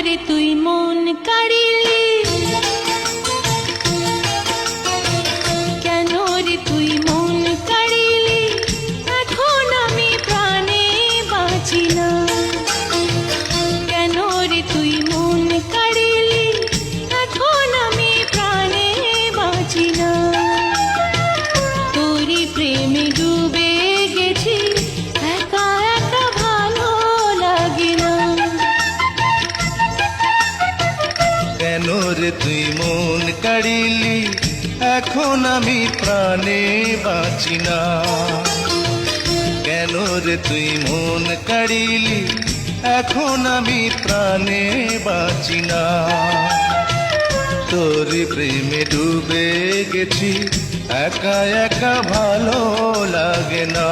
রে তুই মন কাড়িলি, কেন রে তুই মন কাড়িলি, এখন আমি প্রাণে বাঁচি না। কেন রে তুই মন কাড়িলি, এখন আমি প্রাণে বাঁচি না। তোরই প্রেমে ডুবে গেছি, একা একা ভালো লাগে না। কেন রে তুই মন কাড়িলি, এখন আমি প্রাণে বাঁচি না। কেন রে তুই মন কাড়িলি, এখন আমি প্রাণে বাঁচি না। তোর প্রেমে ডুবে গেছি, একা একা ভালো লাগে না।